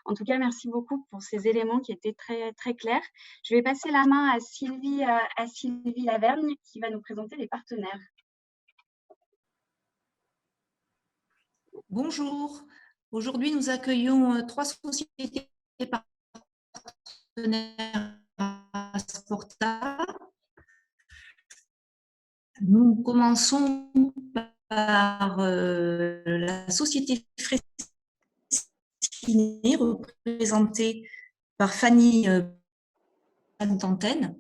En tout cas, merci beaucoup pour ces éléments qui étaient très, très clairs. Je vais passer la main à Sylvie Lavergne qui va nous présenter les partenaires. Bonjour. Aujourd'hui, nous accueillons 3 sociétés partenaires à Sporta. Nous commençons par la société Fraissinet, représentée par Fanny d'antenne.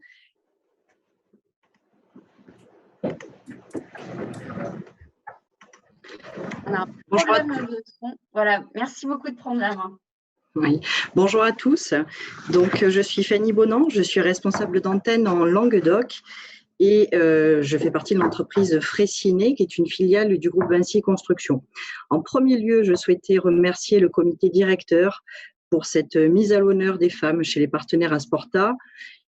On a un problème de son. Voilà, merci beaucoup de prendre la main. Oui. Bonjour à tous. Donc, je suis Fanny Bonan, je suis responsable d'antenne en Languedoc et je fais partie de l'entreprise Fraissinet, qui est une filiale du groupe Vinci Construction. En premier lieu, je souhaitais remercier le comité directeur pour cette mise à l'honneur des femmes chez les partenaires Asporta.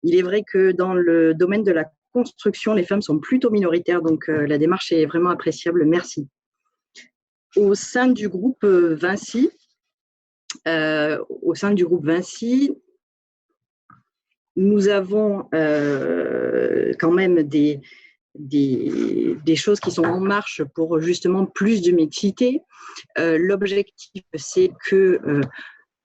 Il est vrai que dans le domaine de la construction, les femmes sont plutôt minoritaires, donc la démarche est vraiment appréciable. Merci. Au sein du groupe Vinci, nous avons quand même des choses qui sont en marche pour justement plus de mixité. L'objectif, c'est que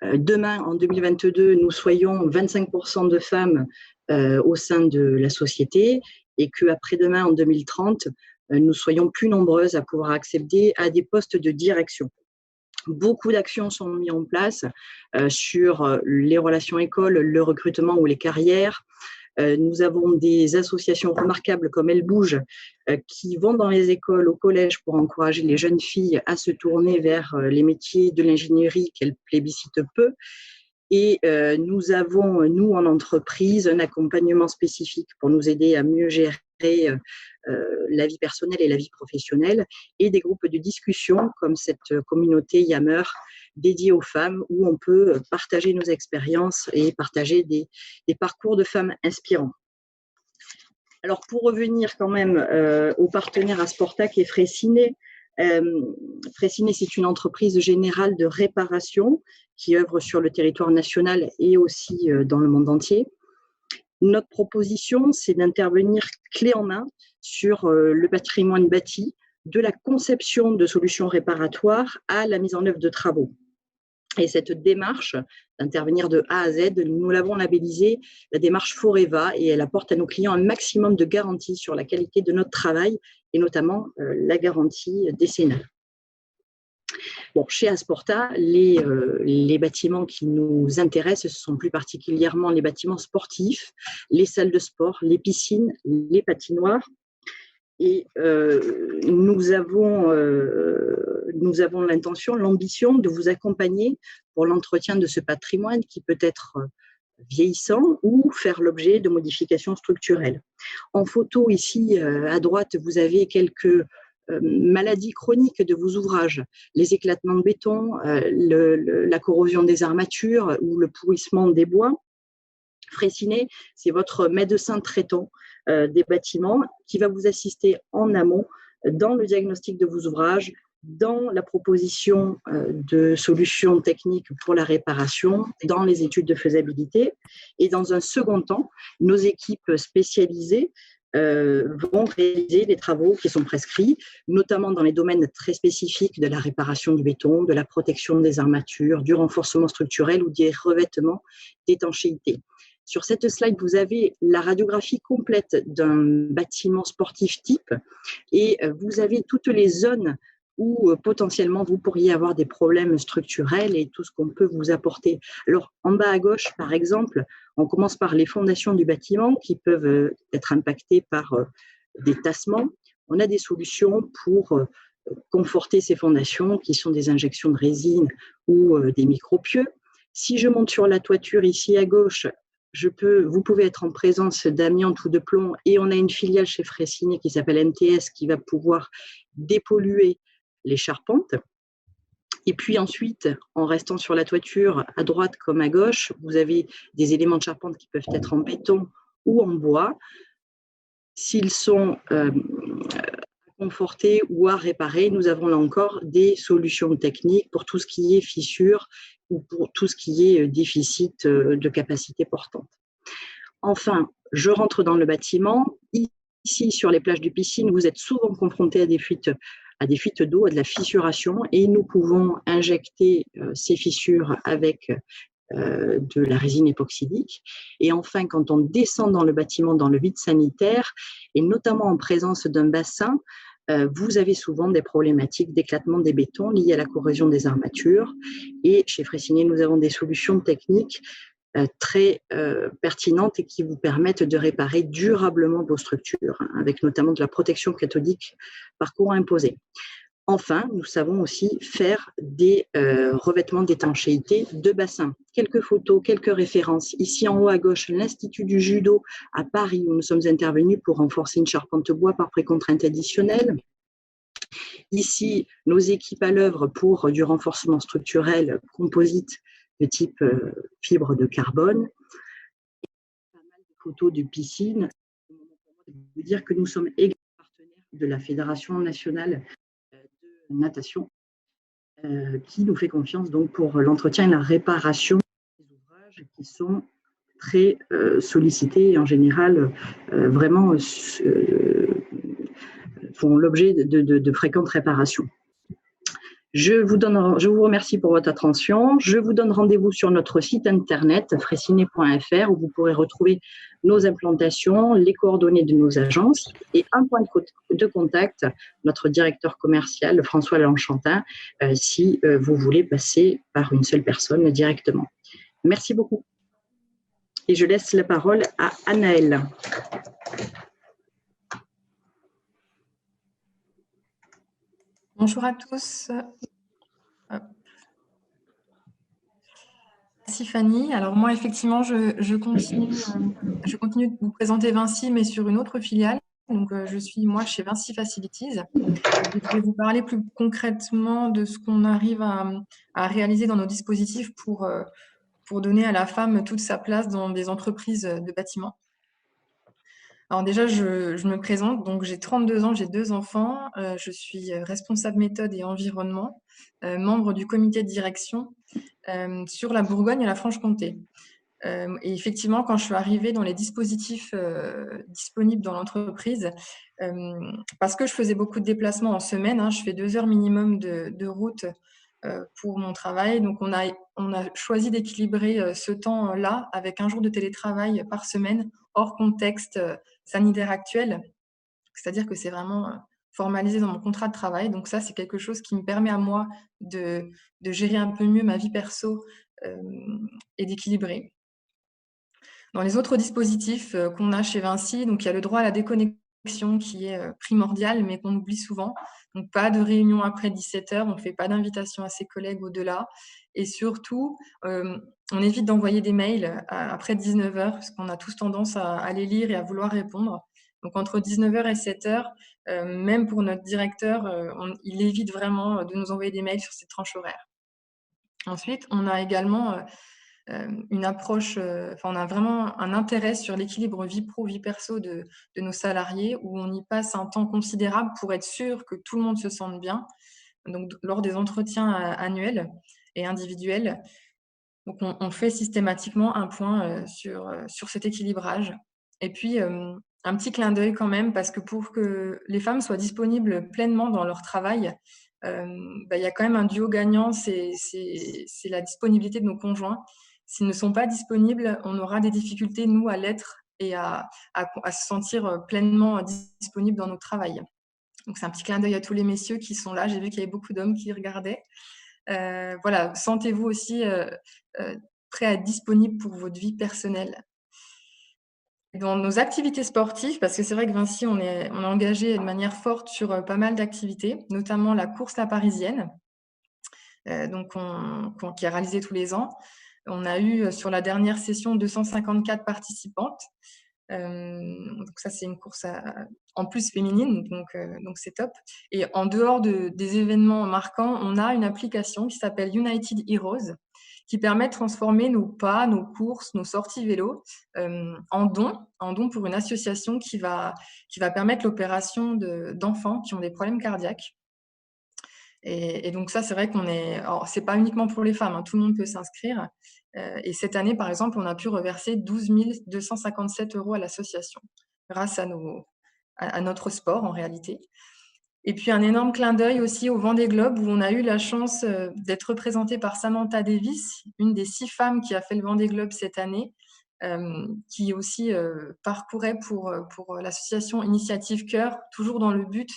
demain, en 2022, nous soyons 25% de femmes au sein de la société et qu'après-demain, en 2030, nous soyons plus nombreuses à pouvoir accéder à des postes de direction. Beaucoup d'actions sont mises en place sur les relations écoles, le recrutement ou les carrières. Nous avons des associations remarquables comme Elle Bouge qui vont dans les écoles, au collège pour encourager les jeunes filles à se tourner vers les métiers de l'ingénierie qu'elles plébiscitent peu. Et nous avons, nous, en entreprise, un accompagnement spécifique pour nous aider à mieux gérer la vie personnelle et la vie professionnelle, et des groupes de discussion comme cette communauté Yammer dédiée aux femmes, où on peut partager nos expériences et partager des parcours de femmes inspirants. Alors, pour revenir quand même aux partenaires Asporta qui est Fraissinet, Fraissinet, c'est une entreprise générale de réparation qui œuvre sur le territoire national et aussi dans le monde entier. Notre proposition, c'est d'intervenir clé en main sur le patrimoine bâti, de la conception de solutions réparatoires à la mise en œuvre de travaux. Et cette démarche d'intervenir de A à Z, nous l'avons labellisée la démarche Foreva, et elle apporte à nos clients un maximum de garanties sur la qualité de notre travail et notamment la garantie décennale. Bon, chez Asporta, les bâtiments qui nous intéressent, ce sont plus particulièrement les bâtiments sportifs, les salles de sport, les piscines, les patinoires. Et nous avons l'intention, l'ambition de vous accompagner pour l'entretien de ce patrimoine qui peut être vieillissant ou faire l'objet de modifications structurelles. En photo, ici, à droite, vous avez quelques maladies chroniques de vos ouvrages, les éclatements de béton, la corrosion des armatures ou le pourrissement des bois. Fraissinet, c'est votre médecin traitant des bâtiments qui va vous assister en amont dans le diagnostic de vos ouvrages, dans la proposition de solutions techniques pour la réparation, dans les études de faisabilité. Et dans un second temps, nos équipes spécialisées vont réaliser les travaux qui sont prescrits, notamment dans les domaines très spécifiques de la réparation du béton, de la protection des armatures, du renforcement structurel ou des revêtements d'étanchéité. Sur cette slide, vous avez la radiographie complète d'un bâtiment sportif type et vous avez toutes les zones où potentiellement vous pourriez avoir des problèmes structurels et tout ce qu'on peut vous apporter. Alors, en bas à gauche, par exemple, on commence par les fondations du bâtiment qui peuvent être impactées par des tassements. On a des solutions pour conforter ces fondations qui sont des injections de résine ou des micropieux. Si je monte sur la toiture ici à gauche, vous pouvez être en présence d'amiante ou de plomb, et on a une filiale chez Fraissinet qui s'appelle MTS qui va pouvoir dépolluer les charpentes. Et puis ensuite, en restant sur la toiture, à droite comme à gauche, vous avez des éléments de charpente qui peuvent être en béton ou en bois. S'ils sont conforter ou à réparer. Nous avons là encore des solutions techniques pour tout ce qui est fissure ou pour tout ce qui est déficit de capacité portante. Enfin, je rentre dans le bâtiment. Ici, sur les plages de piscine, vous êtes souvent confrontés à des fuites d'eau, à de la fissuration, et nous pouvons injecter ces fissures avec de la résine époxydique. Et enfin, quand on descend dans le bâtiment, dans le vide sanitaire, et notamment en présence d'un bassin, vous avez souvent des problématiques d'éclatement des bétons liés à la corrosion des armatures. Et chez Freyssinet, nous avons des solutions techniques très pertinentes et qui vous permettent de réparer durablement vos structures, avec notamment de la protection cathodique par courant imposé. Enfin, nous savons aussi faire des revêtements d'étanchéité de bassin. Quelques photos, quelques références. Ici en haut à gauche, l'Institut du Judo à Paris, où nous sommes intervenus pour renforcer une charpente bois par précontrainte additionnelle. Ici, nos équipes à l'œuvre pour du renforcement structurel composite de type fibre de carbone. Et pas mal de photos de piscine. Je vais vous dire que nous sommes également partenaires de la Fédération nationale de natation qui nous fait confiance donc pour l'entretien et la réparation des ouvrages qui sont très sollicités et en général vraiment font l'objet de fréquentes réparations. Je vous remercie pour votre attention. Je vous donne rendez-vous sur notre site internet freyssinet.fr où vous pourrez retrouver nos implantations, les coordonnées de nos agences et un point de contact, notre directeur commercial François Lanchantin, si vous voulez passer par une seule personne directement. Merci beaucoup. Et je laisse la parole à Anaëlle. Bonjour à tous. Merci Fanny. Alors moi, effectivement, je continue de vous présenter Vinci, mais sur une autre filiale. Donc, je suis moi chez Vinci Facilities. Je vais vous parler plus concrètement de ce qu'on arrive à réaliser dans nos dispositifs pour donner à la femme toute sa place dans des entreprises de bâtiment. Alors déjà, je me présente, donc j'ai 32 ans, j'ai 2 enfants, je suis responsable méthode et environnement, membre du comité de direction sur la Bourgogne et la Franche-Comté. Et effectivement, quand je suis arrivée dans les dispositifs disponibles dans l'entreprise, parce que je faisais beaucoup de déplacements en semaine, hein, je fais 2 heures minimum de route pour mon travail, donc on a choisi d'équilibrer ce temps-là avec un jour de télétravail par semaine, hors contexte sanitaire actuel, c'est-à-dire que c'est vraiment formalisé dans mon contrat de travail. Donc ça, c'est quelque chose qui me permet à moi de gérer un peu mieux ma vie perso et d'équilibrer. Dans les autres dispositifs qu'on a chez Vinci, donc il y a le droit à la déconnexion qui est primordial, mais qu'on oublie souvent. Donc pas de réunion après 17h, on ne fait pas d'invitation à ses collègues au-delà. Et surtout, on évite d'envoyer des mails après 19h, parce qu'on a tous tendance à les lire et à vouloir répondre. Donc entre 19h et 7h, même pour notre directeur, il évite vraiment de nous envoyer des mails sur ces tranches horaires. Ensuite, on a également une approche, on a vraiment un intérêt sur l'équilibre vie pro, vie perso de nos salariés, où on y passe un temps considérable pour être sûr que tout le monde se sente bien, donc lors des entretiens annuels et individuels. Donc on fait systématiquement un point sur cet équilibrage. Et puis, un petit clin d'œil quand même, parce que pour que les femmes soient disponibles pleinement dans leur travail, il y a quand même un duo gagnant, c'est la disponibilité de nos conjoints. S'ils ne sont pas disponibles, on aura des difficultés, nous, à l'être et à se sentir pleinement disponibles dans notre travail. Donc, c'est un petit clin d'œil à tous les messieurs qui sont là. J'ai vu qu'il y avait beaucoup d'hommes qui regardaient. Voilà, sentez-vous aussi prêt à être disponible pour votre vie personnelle. Dans nos activités sportives, parce que c'est vrai que Vinci, on est engagé de manière forte sur pas mal d'activités, notamment la course La Parisienne, qui est réalisée tous les ans. On a eu sur la dernière session 254 participantes. Donc ça, c'est une course en plus féminine, donc c'est top. Et en dehors des événements marquants, on a une application qui s'appelle United Heroes, qui permet de transformer nos pas, nos courses, nos sorties vélo en dons pour une association qui va permettre l'opération d'enfants qui ont des problèmes cardiaques. Et donc ça, c'est vrai alors, c'est pas uniquement pour les femmes, hein, tout le monde peut s'inscrire. Et cette année, par exemple, on a pu reverser 12 257 € à l'association, grâce à notre sport en réalité. Et puis un énorme clin d'œil aussi au Vendée Globe, où on a eu la chance d'être représentée par Samantha Davis, une des 6 femmes qui a fait le Vendée Globe cette année, qui aussi parcourait pour l'association Initiative Cœur, toujours dans le but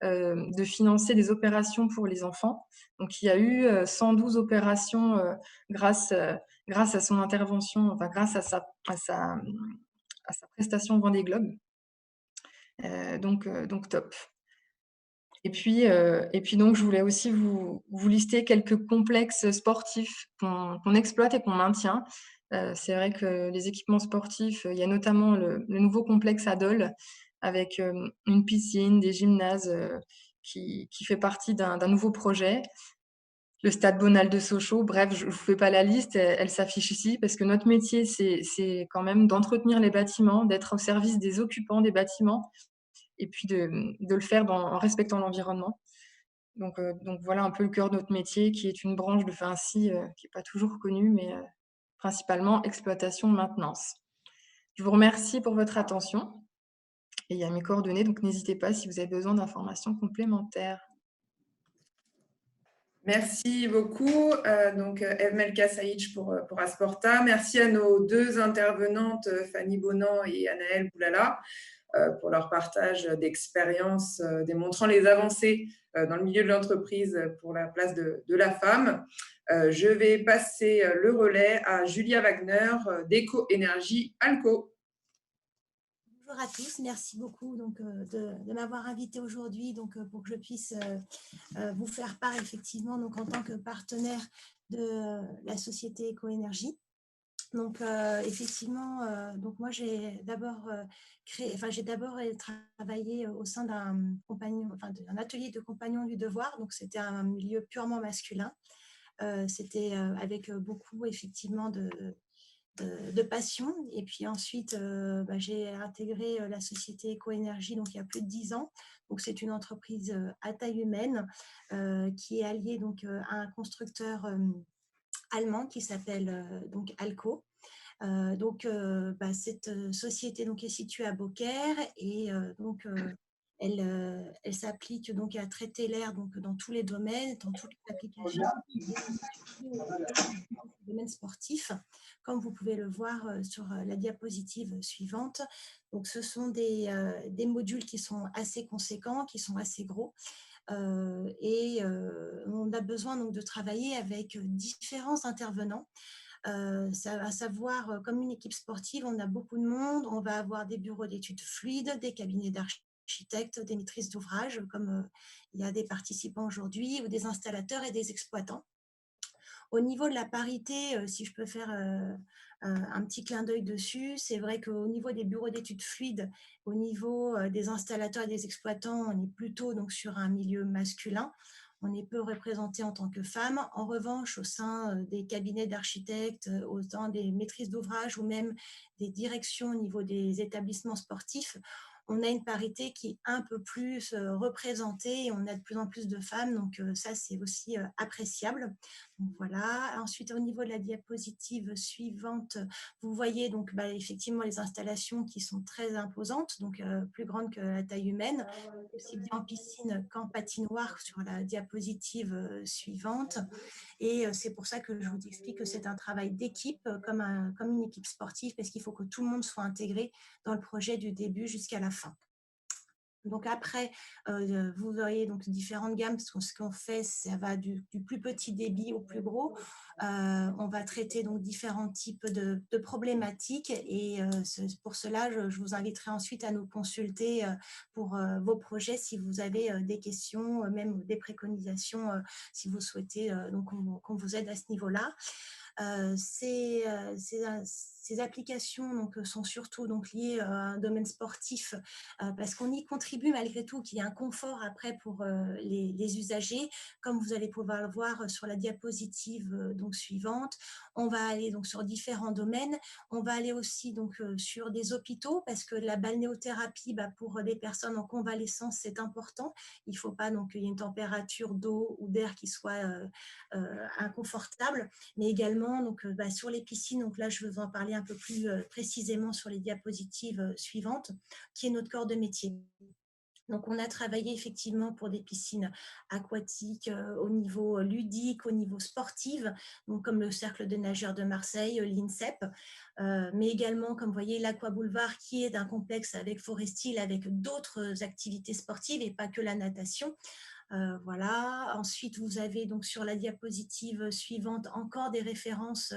de financer des opérations pour les enfants. Donc il y a eu 112 opérations grâce à son intervention, enfin grâce à sa prestation au Vendée Globe. Donc top. Et puis donc, je voulais aussi vous lister quelques complexes sportifs qu'on exploite et qu'on maintient. C'est vrai que les équipements sportifs, il y a notamment le nouveau complexe à Dole, avec une piscine, des gymnases qui fait partie d'un nouveau projet. Le stade Bonal de Sochaux, bref, je ne vous fais pas la liste, elle s'affiche ici, parce que notre métier, c'est quand même d'entretenir les bâtiments, d'être au service des occupants des bâtiments, et puis de le faire en respectant l'environnement. Donc voilà un peu le cœur de notre métier, qui est une branche de Vinci qui n'est pas toujours connue, mais principalement exploitation, maintenance. Je vous remercie pour votre attention. Et il y a mes coordonnées, donc n'hésitez pas si vous avez besoin d'informations complémentaires. Merci beaucoup. Donc, Eve Melka Saïch pour Asporta. Merci à nos 2 intervenantes, Fanny Bonan et Anaëlle Boulala, pour leur partage d'expériences démontrant les avancées dans le milieu de l'entreprise pour la place de la femme. Je vais passer le relais à Julia Wagner d'Eco Énergie Alco. Bonjour à tous, merci beaucoup donc, de m'avoir invité aujourd'hui pour que je puisse vous faire part effectivement donc, en tant que partenaire de la société Eco Énergie. Donc effectivement, donc moi j'ai d'abord travaillé au sein d'un atelier de compagnons du devoir, donc c'était un milieu purement masculin. C'était avec beaucoup effectivement de passion. Et puis ensuite, j'ai intégré la société Eco Énergie donc il y a plus de 10 ans. Donc c'est une entreprise à taille humaine qui est alliée donc à un constructeur allemand qui s'appelle donc Alco. Cette société donc, est située à Beaucaire et elle s'applique donc à traiter l'air donc, dans tous les domaines, dans toutes les applications, domaine sportif, comme vous pouvez le voir sur la diapositive suivante. Donc, ce sont des modules qui sont assez conséquents, qui sont assez gros. On a besoin donc, de travailler avec différents intervenants. À savoir, comme une équipe sportive, on a beaucoup de monde, on va avoir des bureaux d'études fluides, des cabinets d'architectes, des maîtrises d'ouvrage, comme il y a des participants aujourd'hui, ou des installateurs et des exploitants. Au niveau de la parité, si je peux faire un petit clin d'œil dessus, c'est vrai qu'au niveau des bureaux d'études fluides, au niveau des installateurs et des exploitants, on est plutôt donc, sur un milieu masculin. On est peu représenté en tant que femme. En revanche, au sein des cabinets d'architectes, au sein des maîtrises d'ouvrage ou même des directions au niveau des établissements sportifs, on a une parité qui est un peu plus représentée et on a de plus en plus de femmes, donc ça c'est aussi appréciable. Donc, voilà. Ensuite, au niveau de la diapositive suivante, vous voyez donc effectivement les installations qui sont très imposantes, donc plus grandes que la taille humaine, aussi bien en piscine qu'en patinoire sur la diapositive suivante. Et c'est pour ça que je vous explique que c'est un travail d'équipe, comme une équipe sportive, parce qu'il faut que tout le monde soit intégré dans le projet du début jusqu'à la fin. Donc après, vous voyez donc différentes gammes, parce que ce qu'on fait, ça va du plus petit débit au plus gros. On va traiter donc différents types de problématiques et pour cela, je vous inviterai ensuite à nous consulter pour vos projets si vous avez des questions, même des préconisations, si vous souhaitez donc qu'on vous aide à ce niveau-là. Ces applications donc, sont surtout donc, liées à un domaine sportif parce qu'on y contribue malgré tout, qu'il y a un confort après pour les usagers. Comme vous allez pouvoir le voir sur la diapositive donc, suivante, on va aller donc, sur différents domaines. On va aller aussi donc, sur des hôpitaux parce que la balnéothérapie, pour les personnes en convalescence, c'est important. Il ne faut pas donc, qu'il y ait une température d'eau ou d'air qui soit inconfortable, mais également donc, sur les piscines. Donc là, je vais vous en parler un peu plus précisément sur les diapositives suivantes, qui est notre corps de métier. Donc, on a travaillé effectivement pour des piscines aquatiques au niveau ludique, au niveau sportif, donc comme le Cercle de nageurs de Marseille, l'INSEP, mais également, comme vous voyez, l'Aqua Boulevard, qui est un complexe avec Forestil, avec d'autres activités sportives et pas que la natation. Voilà. Ensuite, vous avez donc sur la diapositive suivante encore des références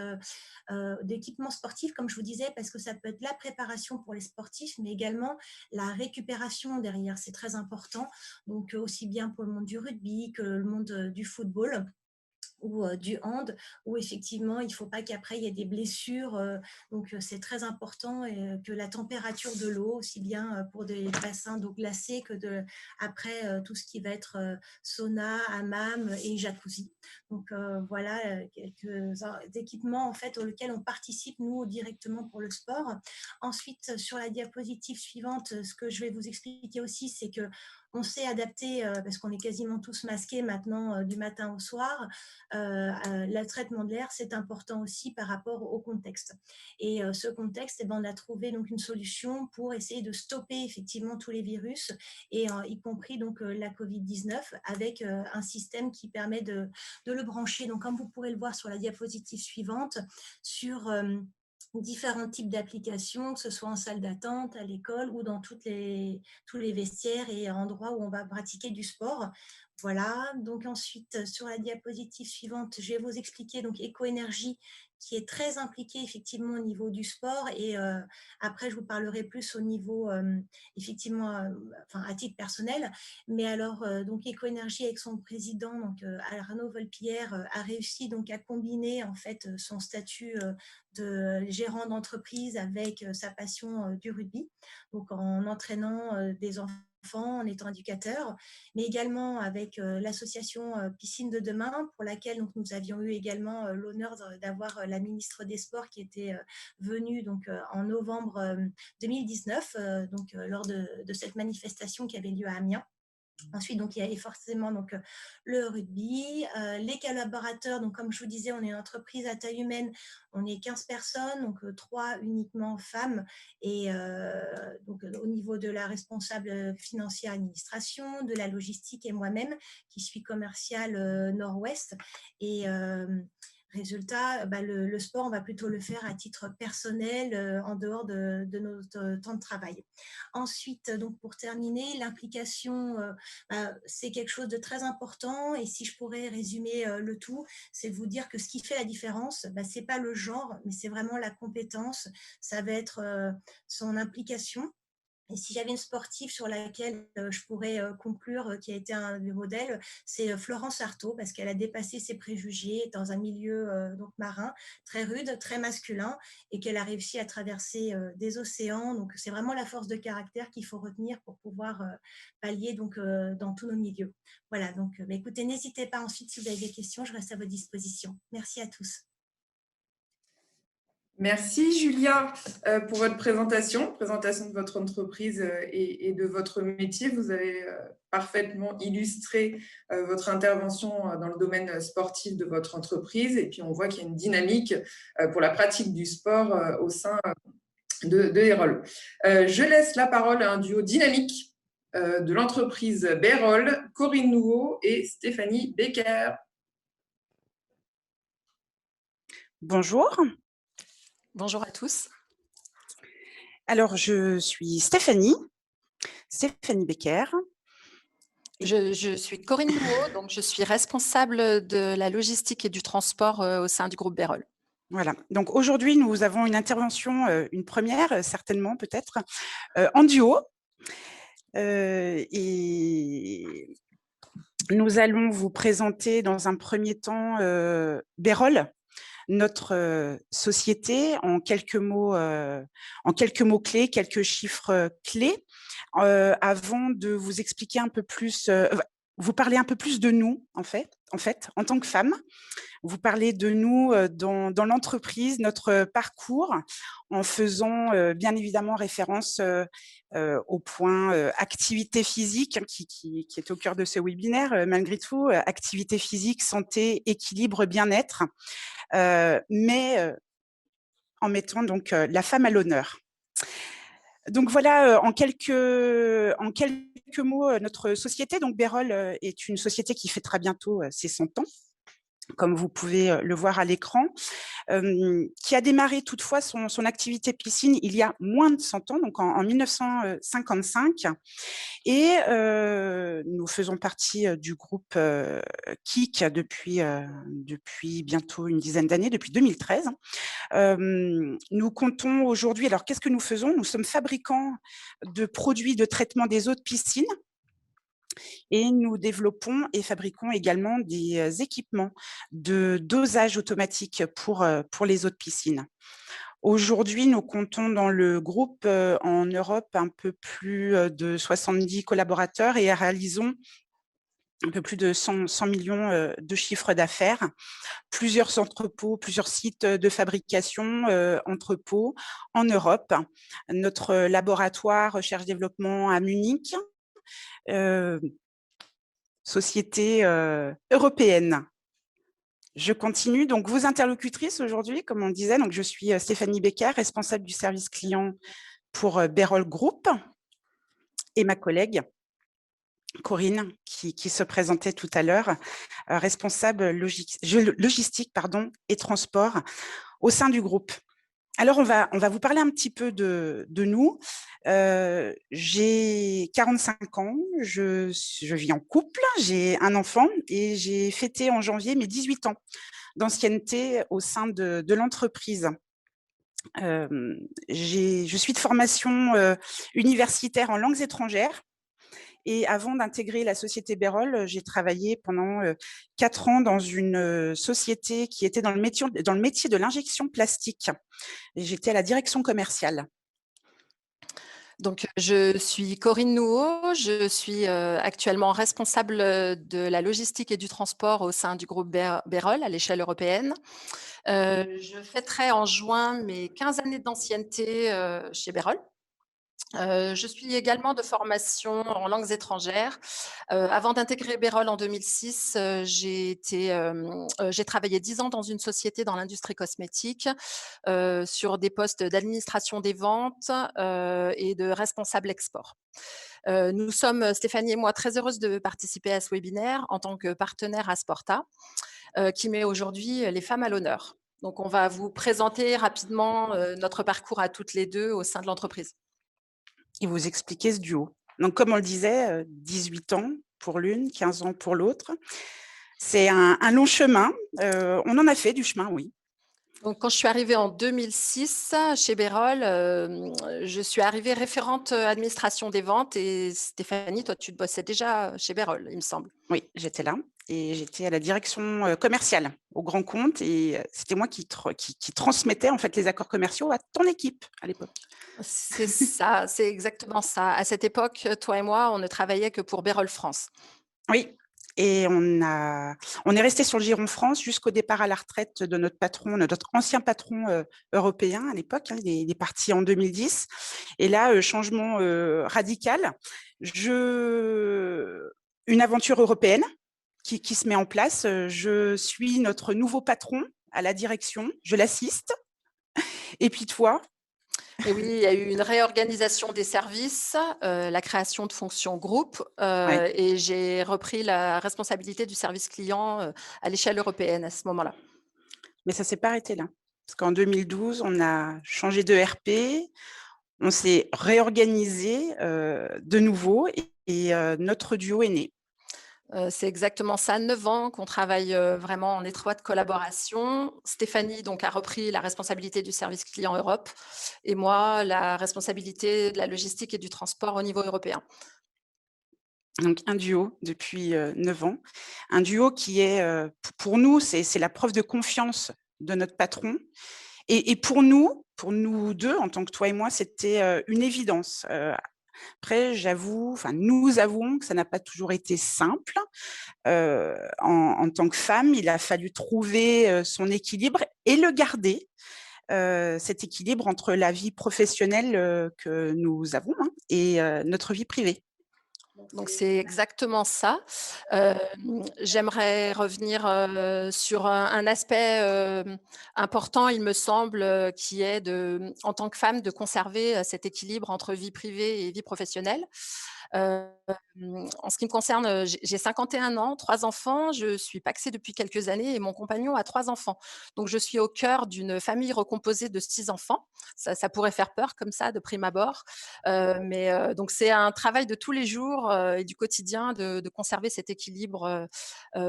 d'équipements sportifs, comme je vous disais, parce que ça peut être la préparation pour les sportifs, mais également la récupération derrière. C'est très important. Donc, aussi bien pour le monde du rugby que le monde du football ou du hand, où effectivement, il ne faut pas qu'après, il y ait des blessures. Donc, c'est très important que la température de l'eau, aussi bien pour des bassins d'eau glacée que après tout ce qui va être sauna, hammam et jacuzzi. Donc, voilà quelques équipements en fait, auxquels on participe, nous, directement pour le sport. Ensuite, sur la diapositive suivante, ce que je vais vous expliquer aussi, c'est que on s'est adapté, parce qu'on est quasiment tous masqués maintenant du matin au soir. Le traitement de l'air, c'est important aussi par rapport au contexte. Et ce contexte, on a trouvé donc une solution pour essayer de stopper effectivement tous les virus, et y compris donc la Covid-19, avec un système qui permet de le brancher. Donc, comme vous pourrez le voir sur la diapositive suivante, sur différents types d'applications, que ce soit en salle d'attente, à l'école ou dans tous les vestiaires et endroits où on va pratiquer du sport. Voilà, donc ensuite, sur la diapositive suivante, je vais vous expliquer donc Éco-énergie, qui est très impliquée effectivement au niveau du sport, et après je vous parlerai plus au niveau effectivement, à titre personnel. Mais alors donc Éco-énergie, avec son président donc Arnaud Volpillère, a réussi donc à combiner en fait son statut de gérant d'entreprise avec sa passion du rugby, donc en entraînant des enfants, en étant éducateur, mais également avec l'association Piscine de demain, pour laquelle donc, nous avions eu également l'honneur d'avoir la ministre des Sports qui était venue donc, en novembre 2019, lors de cette manifestation qui avait lieu à Amiens. Ensuite, donc, il y avait forcément donc, le rugby, les collaborateurs. Donc, comme je vous disais, on est une entreprise à taille humaine, on est 15 personnes, donc 3 uniquement femmes. Et donc, au niveau de la responsable financière administration, de la logistique et moi-même, qui suis commerciale Nord-Ouest. Et résultat, le sport, on va plutôt le faire à titre personnel, en dehors de notre temps de travail. Ensuite, donc, pour terminer, l'implication, c'est quelque chose de très important. Et si je pourrais résumer le tout, c'est de vous dire que ce qui fait la différence, ce n'est pas le genre, mais c'est vraiment la compétence. Ça va être son implication. Et si j'avais une sportive sur laquelle je pourrais conclure, qui a été un des modèles, c'est Florence Artaud, parce qu'elle a dépassé ses préjugés dans un milieu donc marin, très rude, très masculin, et qu'elle a réussi à traverser des océans. Donc, c'est vraiment la force de caractère qu'il faut retenir pour pouvoir pallier donc, dans tous nos milieux. Voilà, donc écoutez, n'hésitez pas ensuite, si vous avez des questions, je reste à votre disposition. Merci à tous. Merci Julia pour votre présentation de votre entreprise et de votre métier. Vous avez parfaitement illustré votre intervention dans le domaine sportif de votre entreprise, et puis on voit qu'il y a une dynamique pour la pratique du sport au sein de Erol. Je laisse la parole à un duo dynamique de l'entreprise Bérol, Corinne Nouveau et Stéphanie Becker. Bonjour. Bonjour à tous. Alors, je suis Stéphanie Becker. Je suis Corinne Nouveau, donc je suis responsable de la logistique et du transport au sein du groupe Bérol. Voilà, donc aujourd'hui, nous avons une intervention, une première, certainement, peut-être, en duo. Et nous allons vous présenter dans un premier temps Bérol. notre société en quelques mots clés, quelques chiffres clés, avant de vous expliquer un peu plus, vous parler un peu plus de nous, en fait, en tant que femme. Vous parlez de nous dans l'entreprise, notre parcours, en faisant bien évidemment référence au point activité physique qui est au cœur de ce webinaire, malgré tout, activité physique, santé, équilibre, bien-être, mais en mettant donc la femme à l'honneur. Donc voilà, en quelques mots, notre société, donc Bérol, est une société qui fêtera bientôt ses 100 ans, comme vous pouvez le voir à l'écran, qui a démarré toutefois son activité piscine il y a moins de 100 ans, donc en 1955. Et nous faisons partie du groupe KIK depuis bientôt une dizaine d'années, depuis 2013. Nous comptons aujourd'hui, alors qu'est-ce que nous faisons? Nous sommes fabricants de produits de traitement des eaux de piscine. Et nous développons et fabriquons également des équipements de dosage automatique pour les eaux de piscine. Aujourd'hui, nous comptons dans le groupe en Europe un peu plus de 70 collaborateurs et réalisons un peu plus de 100 millions de chiffre d'affaires, plusieurs entrepôts, plusieurs sites de fabrication, entrepôts en Europe. Notre laboratoire recherche-développement à Munich, société européenne. Je continue. Donc, vos interlocutrices aujourd'hui, comme on disait, donc je suis Stéphanie Becker, responsable du service client pour Bérol Group, et ma collègue Corinne, qui se présentait tout à l'heure, responsable logistique et transport au sein du groupe. Alors, on va vous parler un petit peu de nous. J'ai 45 ans, je vis en couple, j'ai un enfant et j'ai fêté en janvier mes 18 ans d'ancienneté au sein de l'entreprise. Je suis de formation universitaire en langues étrangères. Et avant d'intégrer la société Bérol, j'ai travaillé pendant 4 ans dans une société qui était dans le métier de l'injection plastique. Et j'étais à la direction commerciale. Donc, je suis Corinne Nouot, je suis actuellement responsable de la logistique et du transport au sein du groupe Bérol à l'échelle européenne. Je fêterai en juin mes 15 années d'ancienneté chez Bérol. Je suis également de formation en langues étrangères. Avant d'intégrer Bérol en 2006, j'ai travaillé 10 ans dans une société dans l'industrie cosmétique sur des postes d'administration des ventes et de responsable export. Nous sommes, Stéphanie et moi, très heureuses de participer à ce webinaire en tant que partenaire Asporta, qui met aujourd'hui les femmes à l'honneur. Donc, on va vous présenter rapidement notre parcours à toutes les deux au sein de l'entreprise. Et vous expliquer ce duo. Donc, comme on le disait, 18 ans pour l'une, 15 ans pour l'autre. C'est un long chemin. On en a fait du chemin, oui. Donc, quand je suis arrivée en 2006 chez Bérol, je suis arrivée référente administration des ventes et Stéphanie, toi, tu bossais déjà chez Bérol, il me semble. Oui, j'étais là et j'étais à la direction commerciale au grand compte et c'était moi qui transmettais en fait les accords commerciaux à ton équipe à l'époque. C'est ça, c'est exactement ça. À cette époque, toi et moi, on ne travaillait que pour Bérol France. Oui. Et on est resté sur le giron France jusqu'au départ à la retraite de notre patron, notre ancien patron européen à l'époque. Il est parti en 2010. Et là, changement radical. Une aventure européenne qui se met en place. Je suis notre nouveau patron à la direction. Je l'assiste. Et puis toi ? Et oui, il y a eu une réorganisation des services, la création de fonctions groupe et j'ai repris la responsabilité du service client à l'échelle européenne à ce moment-là. Mais ça ne s'est pas arrêté là. Parce qu'en 2012, on a changé de RP, on s'est réorganisé de nouveau et notre duo est né. C'est exactement ça, 9 ans qu'on travaille vraiment en étroite collaboration. Stéphanie donc, a repris la responsabilité du service client Europe et moi, la responsabilité de la logistique et du transport au niveau européen. Donc, un duo depuis 9 ans. Un duo qui est, pour nous, c'est la preuve de confiance de notre patron. Et pour nous deux, en tant que toi et moi, c'était une évidence. Après, nous avouons que ça n'a pas toujours été simple. En tant que femme, il a fallu trouver son équilibre et le garder, cet équilibre entre la vie professionnelle que nous avons et notre vie privée. Donc, c'est exactement ça. J'aimerais revenir sur un aspect important, il me semble, qui est, en tant que femme, de conserver cet équilibre entre vie privée et vie professionnelle. En ce qui me concerne, j'ai 51 ans, 3 enfants, je suis pacsée depuis quelques années et mon compagnon a 3 enfants. Donc, je suis au cœur d'une famille recomposée de 6 enfants. Ça pourrait faire peur comme ça, de prime abord. Donc, c'est un travail de tous les jours et du quotidien de conserver cet équilibre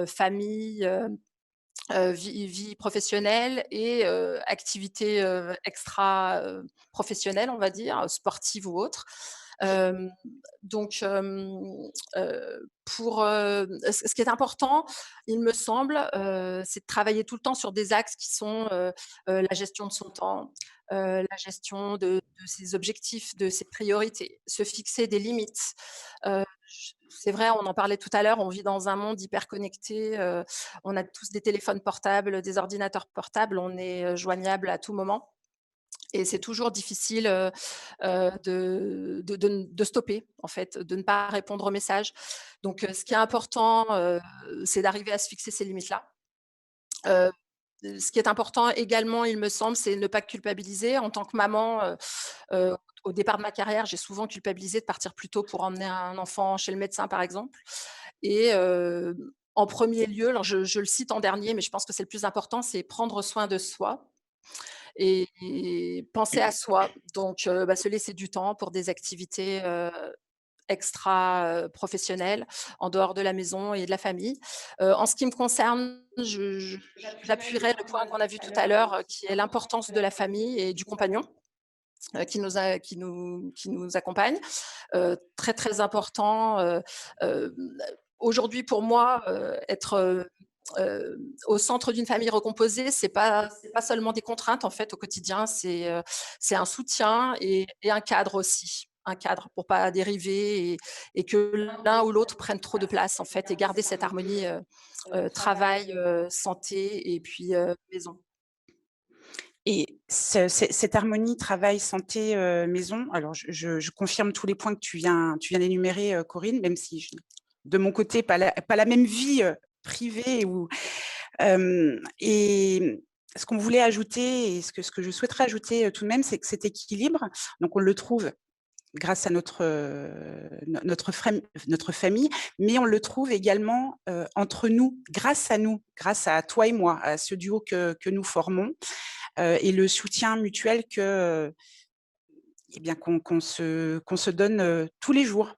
famille, vie professionnelle et activité extra professionnelle, on va dire, sportive ou autre. Ce qui est important, il me semble, c'est de travailler tout le temps sur des axes qui sont la gestion de son temps, la gestion de ses objectifs, de ses priorités, se fixer des limites. C'est vrai, on en parlait tout à l'heure, on vit dans un monde hyper connecté, on a tous des téléphones portables, des ordinateurs portables, on est joignable à tout moment. Et c'est toujours difficile de stopper, en fait, de ne pas répondre aux messages. Donc, ce qui est important, c'est d'arriver à se fixer ces limites-là. Ce qui est important également, il me semble, c'est ne pas culpabiliser. En tant que maman, au départ de ma carrière, j'ai souvent culpabilisé de partir plus tôt pour emmener un enfant chez le médecin, par exemple. Et en premier lieu, alors je le cite en dernier, mais je pense que c'est le plus important, c'est prendre soin de soi et penser à soi. Donc, se laisser du temps pour des activités extra professionnelles, en dehors de la maison et de la famille. En ce qui me concerne, j'appuierai le point qu'on a vu tout à l'heure, qui est l'importance de la famille et du compagnon qui nous accompagne. Très, très important. Aujourd'hui, pour moi, être au centre d'une famille recomposée, c'est pas seulement des contraintes en fait au quotidien, c'est un soutien et un cadre aussi. Un cadre pour pas dériver et que l'un ou l'autre prenne trop de place en fait et garder cette harmonie travail, santé et puis maison. Et cette harmonie travail, santé, maison, alors je confirme tous les points que tu viens d'énumérer, Corinne, même si de mon côté, pas la même vie privée et ce qu'on voulait ajouter et ce que je souhaiterais ajouter tout de même, c'est que cet équilibre, donc on le trouve grâce à notre famille, mais on le trouve également entre nous, grâce à toi et moi, à ce duo que nous formons et le soutien mutuel qu'on se donne tous les jours.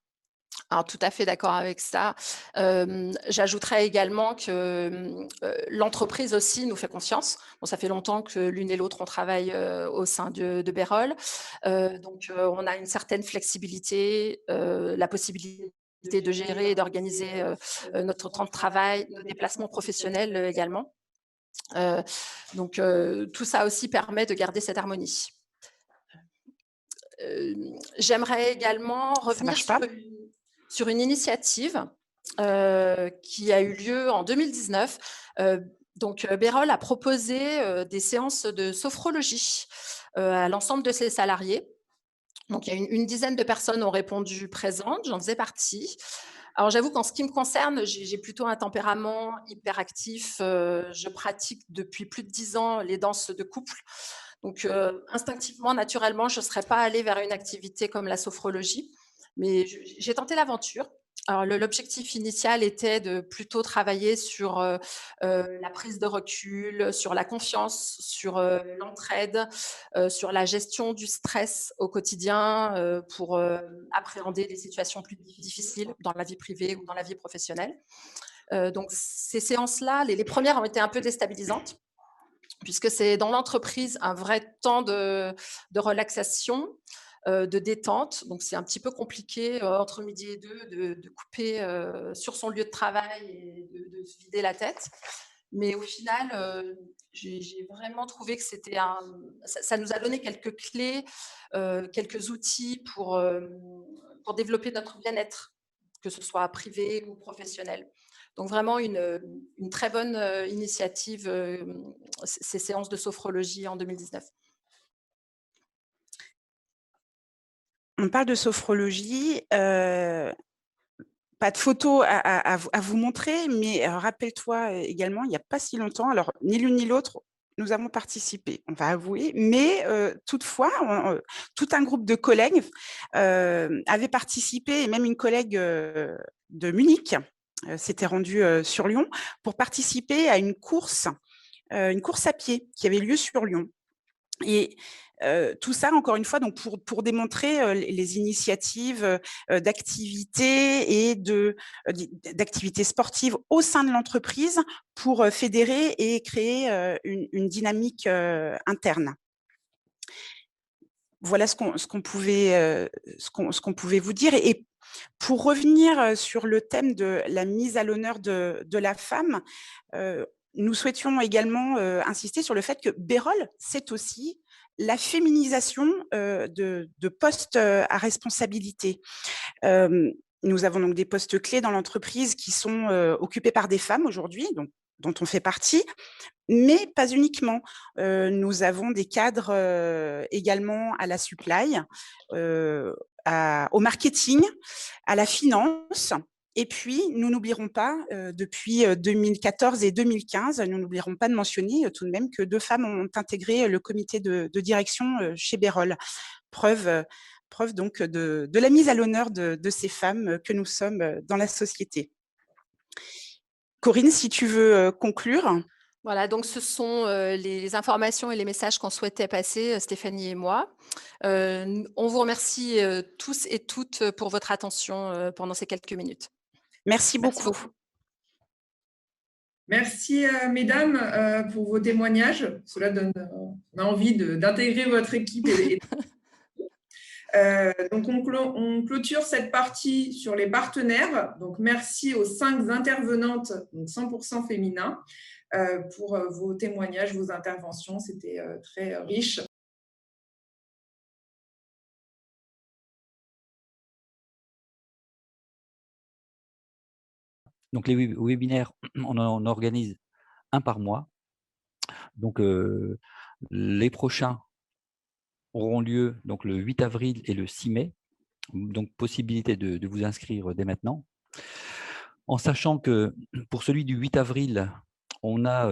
Alors, tout à fait d'accord avec ça. J'ajouterais également que l'entreprise aussi nous fait confiance. Bon, ça fait longtemps que l'une et l'autre, on travaille au sein de Bérol. Donc, on a une certaine flexibilité, la possibilité de gérer et d'organiser notre temps de travail, nos déplacements professionnels également. Donc, tout ça aussi permet de garder cette harmonie. J'aimerais également revenir sur une initiative qui a eu lieu en 2019. Donc, Bérol a proposé des séances de sophrologie à l'ensemble de ses salariés. Donc, il y a une dizaine de personnes ont répondu présentes, j'en faisais partie. Alors, j'avoue qu'en ce qui me concerne, j'ai plutôt un tempérament hyperactif. Je pratique depuis plus de 10 ans les danses de couple. Donc, instinctivement, naturellement, je ne serais pas allée vers une activité comme la sophrologie. Mais j'ai tenté l'aventure. Alors, l'objectif initial était de plutôt travailler sur la prise de recul, sur la confiance, sur l'entraide, sur la gestion du stress au quotidien pour appréhender les situations plus difficiles dans la vie privée ou dans la vie professionnelle. Donc, ces séances-là, les premières ont été un peu déstabilisantes, puisque c'est dans l'entreprise un vrai temps de relaxation, de détente. Donc, c'est un petit peu compliqué entre midi et deux de couper sur son lieu de travail et de se vider la tête. Mais au final, j'ai vraiment trouvé que ça nous a donné quelques clés, quelques outils pour développer notre bien-être, que ce soit privé ou professionnel. Donc vraiment une très bonne initiative, ces séances de sophrologie en 2019. On parle de sophrologie. Pas de photos à vous montrer, mais rappelle-toi également, il n'y a pas si longtemps, alors ni l'une ni l'autre, nous avons participé, on va avouer, mais toutefois, tout un groupe de collègues avait participé, et même une collègue de Munich s'était rendue sur Lyon pour participer à une course à pied qui avait lieu sur Lyon. Et tout ça, encore une fois, donc pour démontrer les initiatives d'activités et d'activités sportives au sein de l'entreprise pour fédérer et créer une dynamique interne. Voilà ce qu'on pouvait vous dire. Et pour revenir sur le thème de la mise à l'honneur de la femme, nous souhaitions également insister sur le fait que Bérol, c'est aussi la féminisation de postes à responsabilité. Nous avons donc des postes clés dans l'entreprise qui sont occupés par des femmes aujourd'hui, dont on fait partie, mais pas uniquement. Nous avons des cadres également à la supply, au marketing, à la finance. Et puis, nous n'oublierons pas, depuis 2014 et 2015, nous n'oublierons pas de mentionner tout de même que 2 femmes ont intégré le comité de direction chez Bérol. Preuve donc de la mise à l'honneur de ces femmes que nous sommes dans la société. Corinne, si tu veux conclure. Voilà, donc ce sont les informations et les messages qu'on souhaitait passer, Stéphanie et moi. On vous remercie tous et toutes pour votre attention pendant ces quelques minutes. Merci beaucoup. Merci, mesdames, pour vos témoignages. Cela donne envie d'intégrer votre équipe. Donc, on clôture cette partie sur les partenaires. Donc, merci aux 5 intervenantes, donc 100% féminins, pour vos témoignages, vos interventions. C'était très riche. Donc, les webinaires, on en organise un par mois. Donc, les prochains auront lieu donc, le 8 avril et le 6 mai. Donc, possibilité de vous inscrire dès maintenant. En sachant que pour celui du 8 avril, on a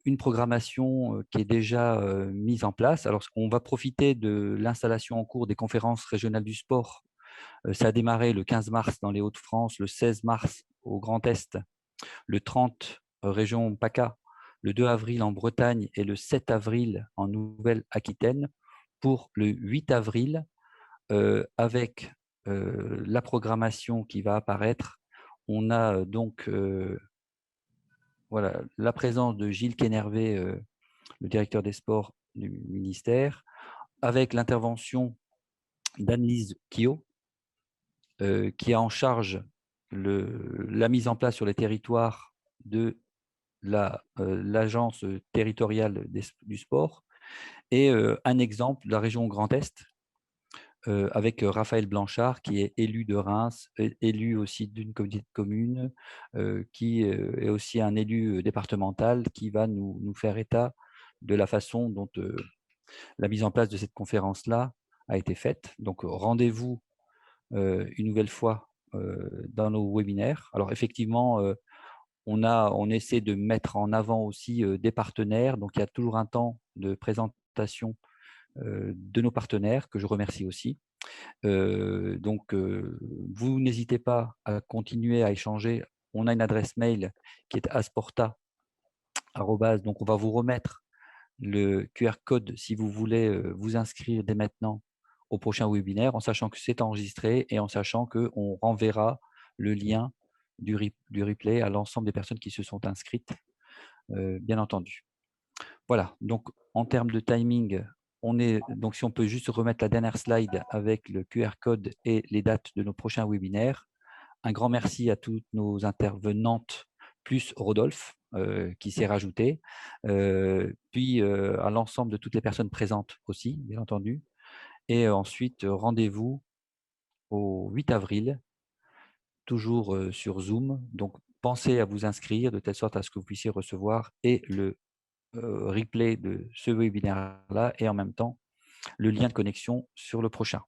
une programmation qui est déjà mise en place. Alors, on va profiter de l'installation en cours des conférences régionales du sport. Ça a démarré le 15 mars dans les Hauts-de-France, le 16 mars au Grand Est, le 30 région PACA, le 2 avril en Bretagne et le 7 avril en Nouvelle-Aquitaine. Pour le 8 avril, avec la programmation qui va apparaître, on a donc voilà, la présence de Gilles Quénervé, le directeur des sports du ministère, avec l'intervention d'Annelise Quillot, qui a en charge la mise en place sur les territoires de l'agence territoriale du sport, et un exemple de la région Grand Est, avec Raphaël Blanchard, qui est élu de Reims, élu aussi d'une communauté de communes, qui est aussi un élu départemental, qui va nous faire état de la façon dont la mise en place de cette conférence-là a été faite. Donc, rendez-vous une nouvelle fois dans nos webinaires. Alors, effectivement, on essaie de mettre en avant aussi des partenaires. Donc, il y a toujours un temps de présentation de nos partenaires, que je remercie aussi. Donc, vous n'hésitez pas à continuer à échanger. On a une adresse mail qui est asporta. Donc, on va vous remettre le QR code si vous voulez vous inscrire dès maintenant au prochain webinaire, en sachant que c'est enregistré et en sachant qu'on renverra le lien du replay à l'ensemble des personnes qui se sont inscrites, bien entendu. Voilà, donc en termes de timing, donc si on peut juste remettre la dernière slide avec le QR code et les dates de nos prochains webinaires. Un grand merci à toutes nos intervenantes plus Rodolphe qui s'est rajouté, puis à l'ensemble de toutes les personnes présentes aussi, bien entendu. Et ensuite, rendez-vous au 8 avril, toujours sur Zoom. Donc, pensez à vous inscrire de telle sorte à ce que vous puissiez recevoir et le replay de ce webinaire-là et en même temps le lien de connexion sur le prochain.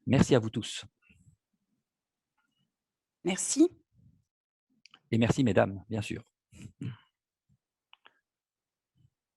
Merci à vous tous. Merci. Et merci, mesdames, bien sûr.